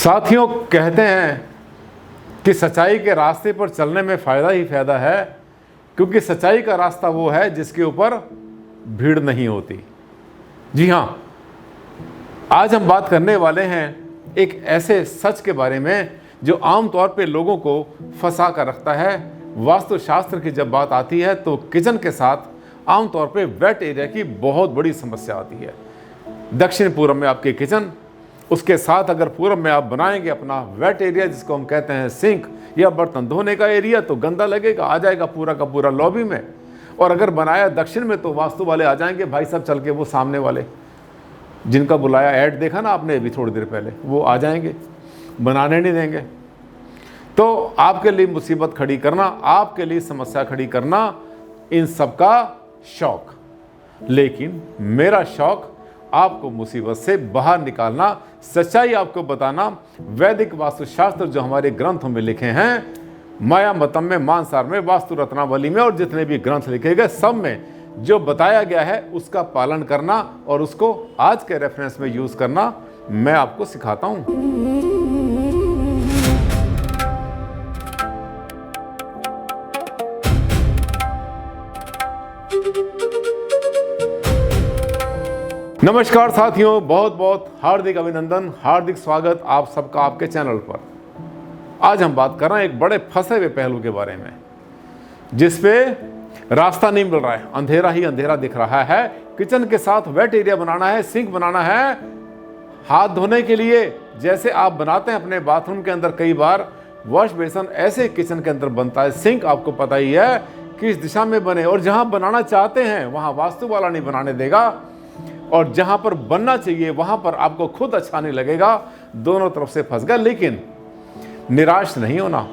साथियों, कहते हैं कि सच्चाई के रास्ते पर चलने में फ़ायदा ही फ़ायदा है, क्योंकि सच्चाई का रास्ता वो है जिसके ऊपर भीड़ नहीं होती। जी हाँ, आज हम बात करने वाले हैं एक ऐसे सच के बारे में जो आमतौर पे लोगों को फंसा कर रखता है। वास्तुशास्त्र की जब बात आती है तो किचन के साथ आमतौर पे वेट एरिया की बहुत बड़ी समस्या आती है। दक्षिण पूर्व में आपके किचन, उसके साथ अगर पूर्व में आप बनाएंगे अपना वेट एरिया जिसको हम कहते हैं सिंक या बर्तन धोने का एरिया, तो गंदा लगेगा, आ जाएगा पूरा का पूरा लॉबी में। और अगर बनाया दक्षिण में तो वास्तु वाले आ जाएंगे भाई साहब चल के, वो सामने वाले जिनका बुलाया ऐड देखा ना आपने अभी थोड़ी देर पहले, वो आ जाएंगे, बनाने नहीं देंगे। तो आपके लिए मुसीबत खड़ी करना, आपके लिए समस्या खड़ी करना, इन सब का शौक। लेकिन मेरा शौक आपको मुसीबत से बाहर निकालना, सच्चाई आपको बताना। वैदिक वास्तुशास्त्र जो हमारे ग्रंथों में लिखे हैं, माया मतम में, मानसार में, वास्तु रत्नावली में और जितने भी ग्रंथ लिखे गए सब में जो बताया गया है उसका पालन करना और उसको आज के रेफरेंस में यूज करना मैं आपको सिखाता हूं। नमस्कार साथियों, बहुत बहुत हार्दिक अभिनंदन, हार्दिक स्वागत आप सबका आपके चैनल पर। आज हम बात कर रहे हैं एक बड़े फंसे हुए पहलू के बारे में जिसपे रास्ता नहीं मिल रहा है, अंधेरा ही अंधेरा दिख रहा है। किचन के साथ वेट एरिया बनाना है, सिंक बनाना है हाथ धोने के लिए, जैसे आप बनाते हैं अपने बाथरूम के अंदर। कई बार वॉश बेसन ऐसे किचन के अंदर बनता है, सिंक आपको पता ही है किस दिशा में बने, और जहां बनाना चाहते हैं वहां वास्तु वाला नहीं बनाने देगा, और जहां पर बनना चाहिए वहां पर आपको खुद अच्छा नहीं लगेगा। दोनों तरफ से फंस गया। लेकिन निराश नहीं होना,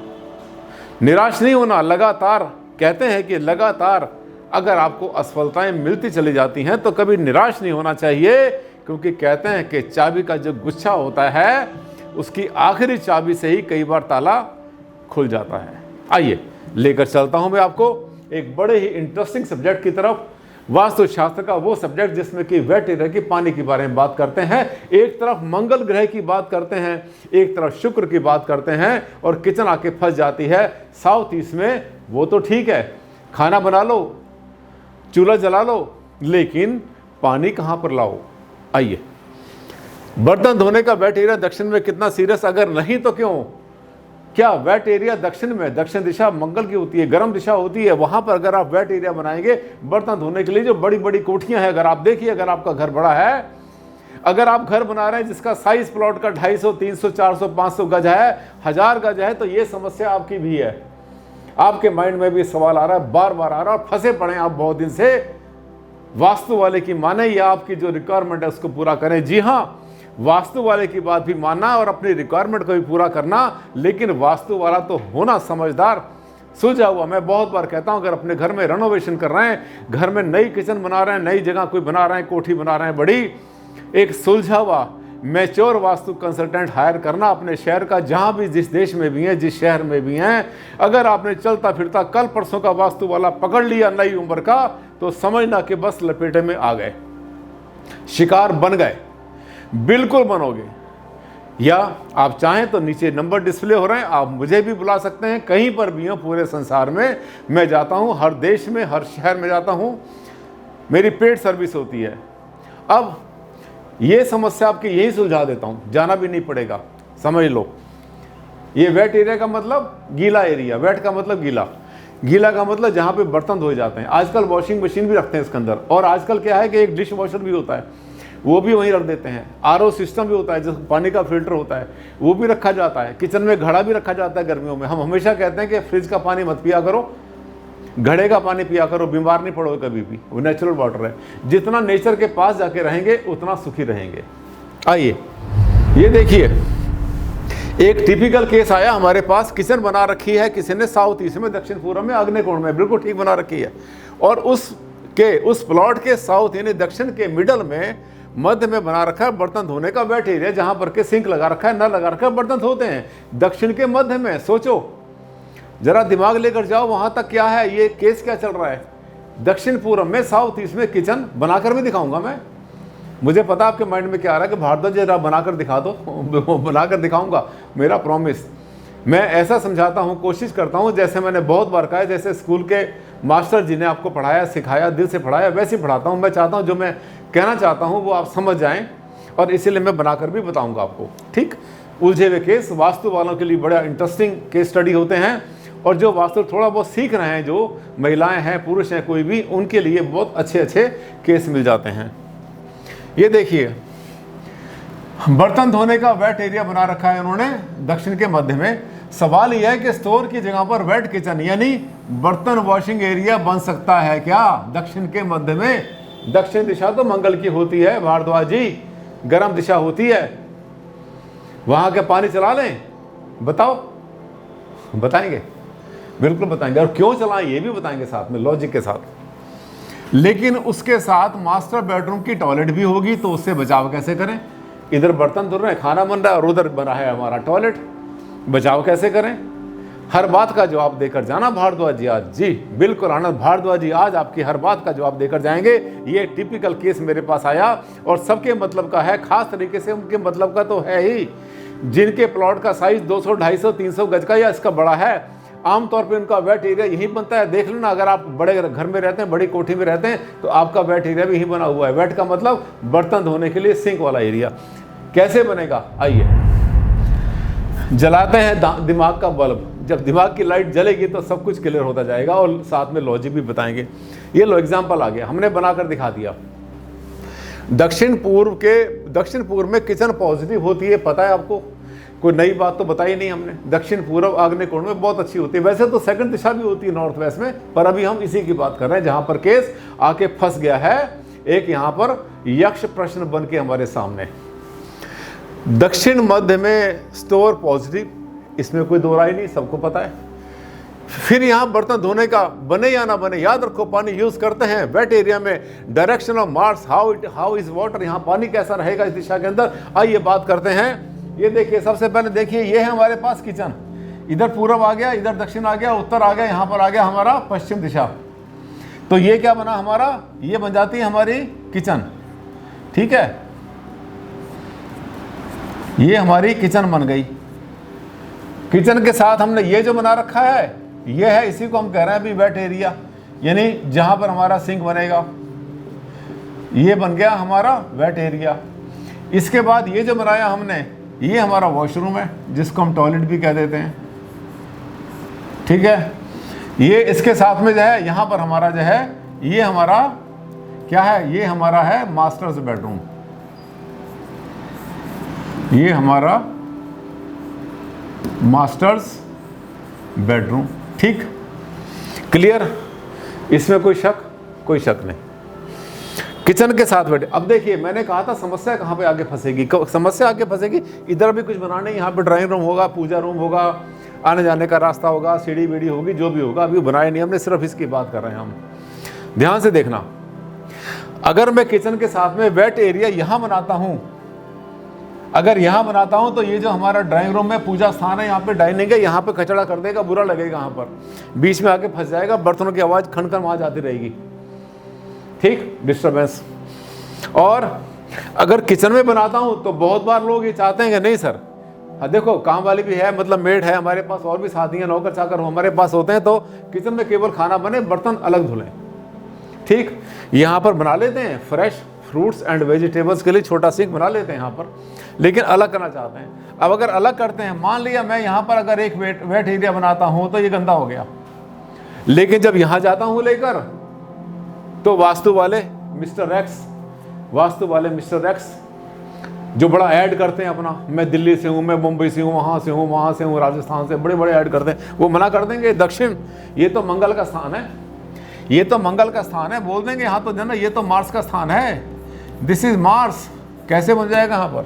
निराश नहीं होना। लगातार कहते हैं कि लगातार अगर आपको असफलताएं मिलती चली जाती हैं तो कभी निराश नहीं होना चाहिए, क्योंकि कहते हैं कि चाबी का जो गुच्छा होता है उसकी आखिरी चाबी से ही कई बार ताला खुल जाता है। आइए लेकर चलता हूं मैं आपको एक बड़े ही इंटरेस्टिंग सब्जेक्ट की तरफ, वास्तुशास्त्र का वो सब्जेक्ट जिसमें कि वेट एरिया की पानी के बारे में बात करते हैं। एक तरफ मंगल ग्रह की बात करते हैं, एक तरफ शुक्र की बात करते हैं, और किचन आके फंस जाती है साउथ ईस्ट में। वो तो ठीक है, खाना बना लो, चूल्हा जला लो, लेकिन पानी कहां पर लाओ। आइए, बर्तन धोने का वेट एरिया दक्षिण में कितना सीरियस, अगर नहीं तो क्यों? क्या वेट एरिया दक्षिण में, दक्षिण दिशा मंगल की होती है, गर्म दिशा होती है, वहां पर अगर आप वेट एरिया बनाएंगे बर्तन धोने के लिए, जो बड़ी बड़ी कोठियां हैं, अगर आप देखिए, अगर आपका घर बड़ा है, अगर आप घर बना रहे हैं जिसका साइज प्लॉट का 250, 300, 400, 500 गज है, 1000 गज है, तो ये समस्या आपकी भी है। आपके माइंड में भी सवाल आ रहा है, बार बार आ रहा है, और फंसे पड़े आप बहुत दिन से। वास्तु वाले की माने या आपकी जो रिक्वायरमेंट है उसको पूरा करें। जी हाँ, वास्तु वाले की बात भी मानना और अपनी रिक्वायरमेंट को भी पूरा करना, लेकिन वास्तु वाला तो होना समझदार, सुलझा हुआ। मैं बहुत बार कहता हूं, अगर अपने घर में रेनोवेशन कर रहे हैं, घर में नई किचन बना रहे हैं, नई जगह कोई बना रहे हैं, कोठी बना रहे हैं बड़ी, एक सुलझा हुआ मैच्योर वास्तु कंसल्टेंट हायर करना अपने शहर का, जहां भी, जिस देश में भी हैं, जिस शहर में भी हैं। अगर आपने चलता फिरता कल परसों का वास्तु वाला पकड़ लिया नई उम्र का, तो समझना कि बस लपेटे में आ गए, शिकार बन गए। बिल्कुल बनोगे। या आप चाहें तो नीचे नंबर डिस्प्ले हो रहे हैं, आप मुझे भी बुला सकते हैं, कहीं पर भी हो पूरे संसार में मैं जाता हूं, हर देश में, हर शहर में जाता हूं, मेरी पेड सर्विस होती है। अब ये समस्या आपकी यही सुलझा देता हूं, जाना भी नहीं पड़ेगा, समझ लो। ये वेट एरिया का मतलब गीला एरिया, वेट का मतलब गीला, गीला का मतलब जहां पे बर्तन धोए जाते हैं। आजकल वॉशिंग मशीन भी रखते हैं इसके अंदर, और आजकल क्या है कि एक डिश वॉशर भी होता है, वो भी वहीं रख देते हैं। आरओ सिस्टम भी होता है, जिसमें पानी का फिल्टर होता है, वो भी रखा जाता है। किचन में घड़ा भी रखा जाता है गर्मियों में। हम हमेशा कहते हैं कि फ्रिज का पानी मत पिया करो, घड़े का पानी पिया करो, बीमार नहीं पड़ोगे कभी भी, वो नेचुरल वाटर है। जितना नेचर के पास जाके रहेंगे उतना सुखी रहेंगे। आइए ये देखिए, एक टिपिकल केस आया हमारे पास। किचन बना रखी है किसी ने साउथ ईस्ट में, दक्षिण पूर्व में, आग्नेय कोण में, बिल्कुल ठीक बना रखी है, और उस प्लॉट के साउथ यानी दक्षिण के मिडल में, मध्य में बना रखा है बर्तन धोने का वेट एरिया, जहां पर के सिंक लगा रखा है, नल लगा रखा है, बर्तन धोते हैं। दक्षिण के मध्य में, सोचो जरा दिमाग लेकर जाओ वहां तक, क्या है ये केस, क्या चल रहा है। दक्षिण पूर्व में, साउथ ईस्ट में किचन बनाकर भी दिखाऊंगा मैं। मुझे पता आपके माइंड में क्या आ रहा है कि भारद्वाज जी जरा बनाकर दिखा दो, बनाकर दिखाऊंगा, मेरा प्रॉमिस। मैं ऐसा समझाता हूँ, कोशिश करता हूँ जैसे मैंने बहुत बार कहा है, जैसे स्कूल के मास्टर जी ने आपको पढ़ाया, सिखाया, दिल से पढ़ाया, वैसे ही पढ़ाता हूँ। मैं चाहता हूँ जो मैं कहना चाहता हूँ वो आप समझ जाएं, और इसीलिए मैं बनाकर भी बताऊँगा आपको। ठीक, उलझे हुए केस वास्तु वालों के लिए बड़ा इंटरेस्टिंग केस स्टडी होते हैं, और जो वास्तु थोड़ा बहुत सीख रहे हैं, जो महिलाएं हैं, पुरुष हैं, कोई भी, उनके लिए बहुत अच्छे अच्छे केस मिल जाते हैं। ये देखिए, बर्तन धोने का वेट एरिया बना रखा है उन्होंने दक्षिण के मध्य में। सवाल यह है कि स्टोर की जगह पर वेट किचन यानी बर्तन वॉशिंग एरिया बन सकता है क्या दक्षिण के मध्य में? दक्षिण दिशा तो मंगल की होती है भारद्वाज जी, गर्म दिशा होती है, वहां के पानी चला लें? बताओ, बताएंगे, बिल्कुल बताएंगे, और क्यों चलाएं ये भी बताएंगे साथ में, लॉजिक के साथ। लेकिन उसके साथ मास्टर बेडरूम की टॉयलेट भी होगी, तो उससे बचाव कैसे करें? इधर बर्तन धुल रहे हैं, खाना बन रहा है, और उधर बना है हमारा टॉयलेट, बचाव कैसे करें? हर बात का जवाब देकर जाना भारद्वाज जी आज। जी बिल्कुल आनंद, भारद्वाज जी आज आपकी हर बात का जवाब देकर जाएंगे। ये टिपिकल केस मेरे पास आया और सबके मतलब का है, खास तरीके से उनके मतलब का तो है ही। जिनके प्लॉट का साइज 200, 250, 300 गज का या इसका बड़ा है, आमतौर पे उनका वेट एरिया यही बनता है। देख लेना, अगर आप बड़े घर में रहते हैं, बड़ी कोठी में रहते हैं, तो आपका वेट एरिया भी यही बना हुआ है। वेट का मतलब बर्तन धोने के लिए सिंक वाला एरिया। कैसे बनेगा? आइए, जलाते हैं दिमाग का बल्ब, जब दिमाग की लाइट जलेगी तो सब कुछ क्लियर होता जाएगा, और साथ में लॉजिक भी बताएंगे। ये लो एग्जांपल आ गया, हमने बनाकर दिखा दिया। दक्षिण पूर्व में किचन पॉजिटिव होती है, पता है आपको? कोई नई बात तो बताई नहीं हमने। दक्षिण पूर्व आग्नेय कोण में बहुत अच्छी होती है। वैसे तो सेकंड दिशा भी होती है नॉर्थ वेस्ट में, पर अभी हम इसी की बात कर रहे हैं जहां पर केस आके फंस गया है। एक यहां पर यक्ष प्रश्न बन के हमारे सामने। दक्षिण मध्य में स्टोर पॉजिटिव, इसमें कोई दो राय नहीं, सबको पता है। फिर यहाँ बर्तन धोने का बने या ना बने, याद रखो पानी यूज करते हैं वेट एरिया में। Direction of Mars, how is water, यहाँ पानी कैसा रहेगा इस दिशा के अंदर। आइए बात करते हैं। ये देखिए, सबसे पहले देखिए, ये है हमारे पास किचन। इधर पूर्व आ गया, इधर दक्षिण आ गया, उत्तर आ गया, यहाँ पर आ गया हमारा पश्चिम दिशा। तो ये क्या बना हमारा? ये बन जाती है हमारी किचन। ठीक है, ये हमारी किचन बन गई। किचन के साथ हमने ये जो बना रखा है, ये है, इसी को हम कह रहे हैं अभी वेट एरिया, यानी जहां पर हमारा सिंक बनेगा। ये बन गया हमारा वेट एरिया। इसके बाद ये जो बनाया हमने, ये हमारा वॉशरूम है, जिसको हम टॉयलेट भी कह देते हैं। ठीक है, ये इसके साथ में जो है, यहां पर हमारा जो है, ये हमारा क्या है? ये हमारा है मास्टर्स बेडरूम। ये हमारा मास्टर्स बेडरूम। ठीक, क्लियर? इसमें कोई शक नहीं। किचन के साथ बैठे। अब देखिए, मैंने कहा था समस्या कहाँ पे आगे फंसेगी। समस्या आगे फंसेगी, इधर भी कुछ बनाना नहीं, यहाँ पे ड्राइंग रूम होगा, पूजा रूम होगा, आने जाने का रास्ता होगा, सीढ़ी बीढ़ी होगी, जो भी होगा अभी बनाया नहीं हमने, सिर्फ इसकी बात कर रहे हैं हम। ध्यान से देखना, अगर मैं किचन के साथ में वेट एरिया यहाँ बनाता हूँ, अगर यहाँ बनाता हूँ, तो ये जो हमारा ड्राइंग रूम में पूजा स्थान है, यहाँ पे डाइनिंग है, यहाँ पे कचड़ा कर देगा, बुरा लगेगा, यहाँ पर बीच में आके फंस जाएगा, बर्तनों की आवाज़ खन खन वहाँ जाती रहेगी। ठीक, डिस्टर्बेंस। और अगर किचन में बनाता हूँ, तो बहुत बार लोग ये चाहते हैं कि नहीं सर, देखो काम वाली भी है, मतलब मेड है हमारे पास, और भी साथी हैं, नौकर चाकर हमारे पास होते हैं, तो किचन में केवल खाना बने, बर्तन अलग धुलें। ठीक, यहाँ पर बना लेते हैं फ्रेश फ्रूट्स एंड वेजिटेबल्स के लिए छोटा सिंक बना लेते हैं यहाँ पर, लेकिन अलग करना चाहते हैं। अब अगर अलग करते हैं, मान लिया मैं यहाँ पर अगर एक वेट एरिया बनाता हूँ, तो ये गंदा हो गया, लेकिन जब यहाँ जाता हूँ लेकर, तो वास्तु वाले मिस्टर एक्स जो बड़ा ऐड करते हैं अपना, मैं दिल्ली से हूँ, मैं मुंबई से हूँ, वहाँ से हूँ, राजस्थान से, बड़े ऐड करते हैं, वो मना कर देंगे दक्षिण, ये तो मंगल का स्थान है, ये तो मंगल का स्थान है, बोल देंगे यहाँ तो जाना, ये तो मार्स का स्थान है, दिस इज मार्स। कैसे बन जाएगा यहाँ पर?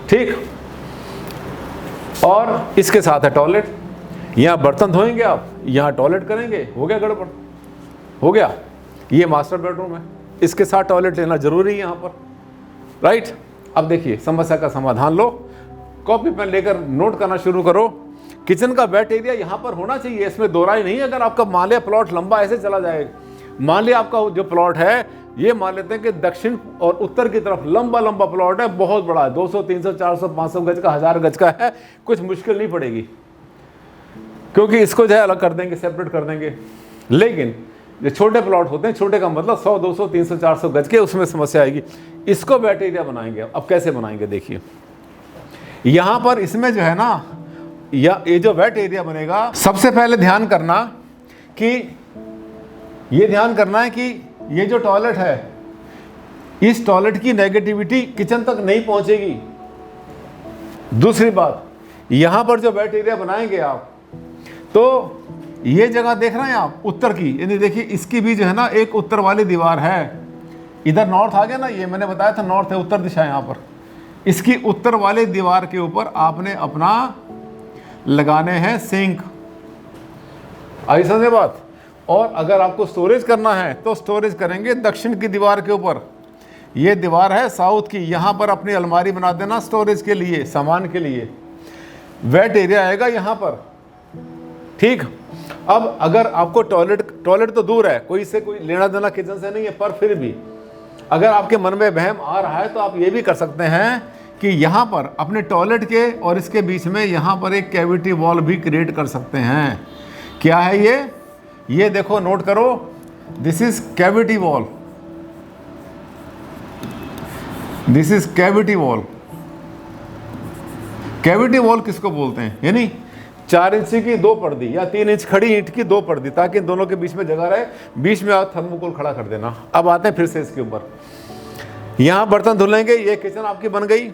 ठीक, और इसके साथ है टॉयलेट, यहाँ बर्तन धोएंगे आप, यहाँ टॉयलेट करेंगे, हो गया गड़बड़, हो गया। ये मास्टर बेडरूम है, इसके साथ टॉयलेट लेना जरूरी है यहाँ पर, राइट। अब देखिए, समस्या का समाधान लो, कॉपी पेन लेकर नोट करना शुरू करो। किचन का वेट एरिया यहाँ पर होना चाहिए, इसमें दो राय नहीं है। अगर आपका मान लिया प्लॉट लंबा ऐसे चला जाएगा, मान लिया आपका जो प्लॉट है ये मान लेते हैं कि दक्षिण और उत्तर की तरफ लंबा लंबा प्लॉट है, बहुत बड़ा है, 200 300 400 500 गज का, 1000 गज का है, कुछ मुश्किल नहीं पड़ेगी, क्योंकि इसको जो है अलग कर देंगे, सेपरेट कर देंगे। लेकिन जो छोटे प्लॉट होते हैं, छोटे का मतलब 100 200 300 400 गज के, उसमें समस्या आएगी। इसको वेट एरिया बनाएंगे। अब कैसे बनाएंगे देखिए, यहाँ पर इसमें जो है ना, या ये जो वेट एरिया बनेगा, सबसे पहले ध्यान करना कि ये ध्यान करना है कि ये जो टॉयलेट है, इस टॉयलेट की नेगेटिविटी किचन तक नहीं पहुंचेगी। दूसरी बात, यहां पर जो वेट एरिया बनाएंगे आप, तो ये जगह देख रहे हैं आप उत्तर की, यानी देखिए इसकी भी जो है ना एक उत्तर वाली दीवार है, इधर नॉर्थ आ गया ना, ये मैंने बताया था नॉर्थ है, उत्तर दिशा है यहाँ पर। इसकी उत्तर वाली दीवार के ऊपर आपने अपना लगाने हैं सिंक। आई समझे बात। और अगर आपको स्टोरेज करना है तो स्टोरेज करेंगे दक्षिण की दीवार के ऊपर। ये दीवार है साउथ की, यहाँ पर अपनी अलमारी बना देना स्टोरेज के लिए, सामान के लिए। वेट एरिया आएगा यहाँ पर, ठीक। अब अगर आपको टॉयलेट तो दूर है, कोई से कोई लेना देना किचन से नहीं है, पर फिर भी अगर आपके मन में वहम आ रहा है तो आप ये भी कर सकते हैं कि यहाँ पर अपने टॉयलेट के और इसके बीच में यहाँ पर एक कैविटी वॉल भी क्रिएट कर सकते हैं। क्या है ये देखो, नोट करो, this is cavity wall, this is cavity wall. Cavity wall किसको बोलते हैं? यानी 4 इंच की 2 पर्दी या 3 इंच खड़ी ईंट की 2 पर्दी, ताकि इन दोनों के बीच में जगह रहे। बीच में आप थर्मोकोल खड़ा कर देना। अब आते हैं फिर से इसके ऊपर, यहाँ बर्तन धुलेंगे, ये किचन आपकी बन गई।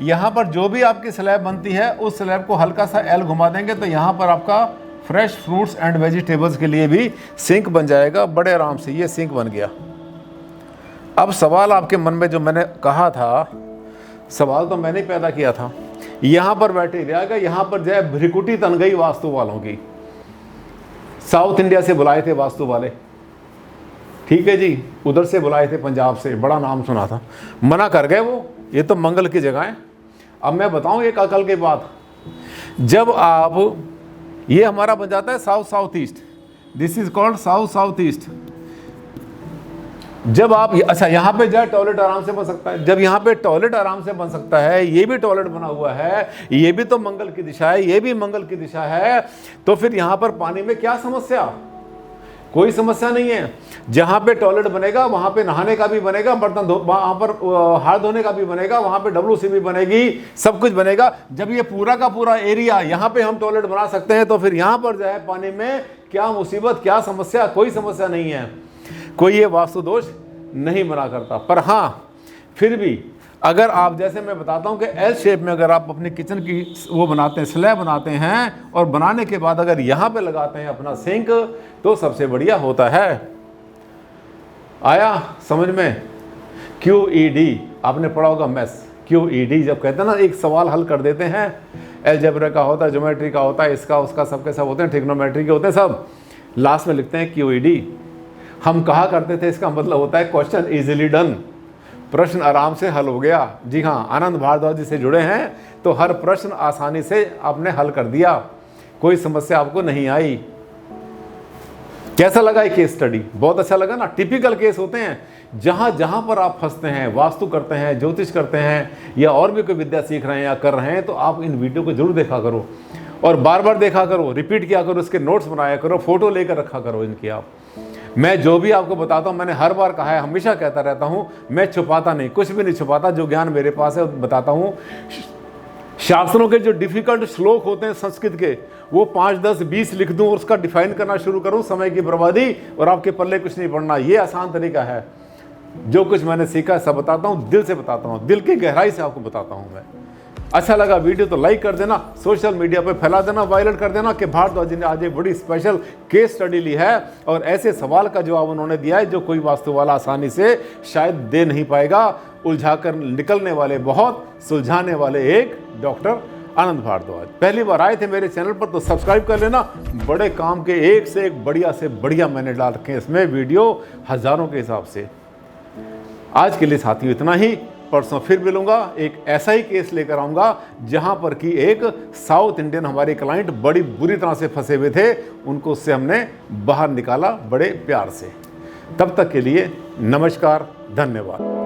यहाँ पर जो भी आपकी स्लैब बनती है, उस स्लैब को हल्का सा एल घुमा देंगे तो यहाँ पर आपका फ्रेश फ्रूट्स एंड वेजिटेबल्स के लिए भी सिंक बन जाएगा बड़े आराम से। ये सिंक बन गया। अब सवाल आपके मन में जो मैंने कहा था, सवाल तो मैंने पैदा किया था, यहाँ पर बैठे रहेगा, यहाँ पर जो है भ्रिकुटी तन गई वास्तु वालों की। साउथ इंडिया से बुलाए थे वास्तु वाले, ठीक है जी, उधर से बुलाए थे, पंजाब से, बड़ा नाम सुना था, मना कर गए वो, ये तो मंगल की जगह है। अब मैं बताऊं एक अकल की बात, जब आप, ये हमारा बन जाता है south south east, this is called south south east. जब आप, अच्छा यहाँ पे जाए टॉयलेट आराम से बन सकता है, जब यहाँ पे टॉयलेट आराम से बन सकता है, ये भी टॉयलेट बना हुआ है, ये भी तो मंगल की दिशा है, ये भी मंगल की दिशा है, तो फिर यहाँ पर पानी में क्या समस्या? कोई समस्या नहीं है। जहाँ पे टॉयलेट बनेगा वहाँ पे नहाने का भी बनेगा, बर्तन वहाँ पर हाथ धोने का भी बनेगा, वहाँ पे WC भी बनेगी, सब कुछ बनेगा। जब ये पूरा का पूरा एरिया यहाँ पे हम टॉयलेट बना सकते हैं, तो फिर यहाँ पर जो है पानी में क्या मुसीबत, क्या समस्या? कोई समस्या नहीं है, कोई ये वास्तु दोष नहीं बना करता। पर हाँ, फिर भी अगर आप, जैसे मैं बताता हूँ कि एल शेप में अगर आप अपनी किचन की वो बनाते हैं, स्लैब बनाते हैं, और बनाने के बाद अगर यहाँ पे लगाते हैं अपना सिंक, तो सबसे बढ़िया होता है। आया समझ में? QED आपने पढ़ा होगा, मैथ्स QED जब कहते हैं ना, एक सवाल हल कर देते हैं, अलजेब्रा का होता है, ज्योमेट्री का होता है, इसका उसका सबके सब होते हैं, ट्रिग्नोमेट्री के होते हैं, सब लास्ट में लिखते हैं QED। हम कहा करते थे इसका मतलब होता है क्वेश्चन इजीली डन, प्रश्न आराम से हल हो गया। जी हाँ, आनंद भारद्वाज जी से जुड़े हैं तो हर प्रश्न आसानी से आपने हल कर दिया, कोई समस्या आपको नहीं आई। कैसा लगा ये केस स्टडी? बहुत अच्छा लगा ना। टिपिकल केस होते हैं, जहाँ जहाँ पर आप फंसते हैं, वास्तु करते हैं, ज्योतिष करते हैं, या और भी कोई विद्या सीख रहे हैं या कर रहे हैं, तो आप इन वीडियो को जरूर देखा करो और बार बार देखा करो, रिपीट किया करो, इसके नोट्स बनाया करो, फोटो लेकर रखा करो इनकी। आप, मैं जो भी आपको बताता हूँ, मैंने हर बार कहा है, हमेशा कहता रहता हूँ, मैं छुपाता नहीं, कुछ भी नहीं छुपाता, जो ज्ञान मेरे पास है बताता हूँ। शास्त्रों के जो डिफिकल्ट श्लोक होते हैं संस्कृत के, वो 5, 10, 20 लिख दूं और उसका डिफाइन करना शुरू करूं, समय की बर्बादी, और आपके पल्ले कुछ नहीं पड़ना। ये आसान तरीका है। जो कुछ मैंने सीखा सब बताता हूं, दिल से बताता हूं, दिल की गहराई से आपको बताता हूं मैं। अच्छा लगा वीडियो तो लाइक कर देना, सोशल मीडिया पे फैला देना, वायरल कर देना कि भारद्वाज जी ने आज एक बड़ी स्पेशल केस स्टडी ली है और ऐसे सवाल का जवाब उन्होंने दिया है जो कोई वास्तु वाला आसानी से शायद दे नहीं पाएगा। उलझाकर निकलने वाले बहुत, सुलझाने वाले एक डॉक्टर आनंद भारद्वाज। पहली बार आए थे मेरे चैनल पर तो सब्सक्राइब कर लेना। बड़े काम के एक से एक बढ़िया से बढ़िया मैंने डाल रखे हैं इसमें वीडियो, हजारों के हिसाब से। आज के लिए साथियों इतना ही। परसों फिर मिलूंगा, एक ऐसा ही केस लेकर आऊंगा जहां पर कि एक साउथ इंडियन हमारे क्लाइंट बड़ी बुरी तरह से फंसे हुए थे, उनको उससे हमने बाहर निकाला बड़े प्यार से। तब तक के लिए नमस्कार, धन्यवाद।